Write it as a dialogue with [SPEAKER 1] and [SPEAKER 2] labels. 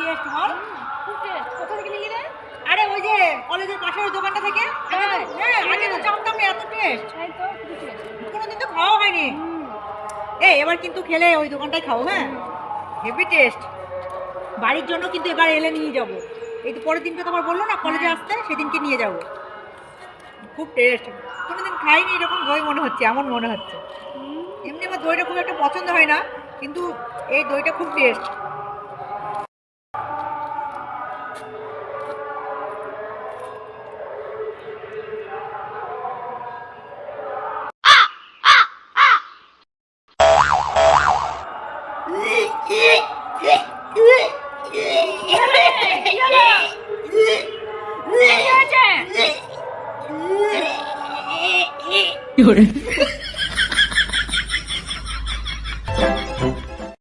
[SPEAKER 1] Test ball.
[SPEAKER 2] খুব test. কোথা থেকে নিলি রে?
[SPEAKER 1] আরে ওই যে কলেজের পাশের ওই দোকানটা থেকে। হ্যাঁ আগে তো জানতাম না এত টেস্ট,
[SPEAKER 2] তাই তো খুব টেস্ট।
[SPEAKER 1] কোনোদিন তো খাওয়া হয়নি। এই এবার কিন্তু খেলে ওই দোকানটায় খাও, হ্যাঁ হেভি টেস্ট। বাড়ির জন্য কিন্তু এবার এলে নিয়ে যাবো। এই তো পরের দিনকে তোমার বললো না কলেজে আসতে, সেদিনকে নিয়ে যাবো। খুব টেস্ট, কোনোদিন খাইনি এরকম দই, মনে হচ্ছে এমন মনে হচ্ছে। এমনি আমার দইটা খুব একটা পছন্দ হয় না, কিন্তু এই দইটা খুব টেস্ট।
[SPEAKER 2] কি হয়েছে?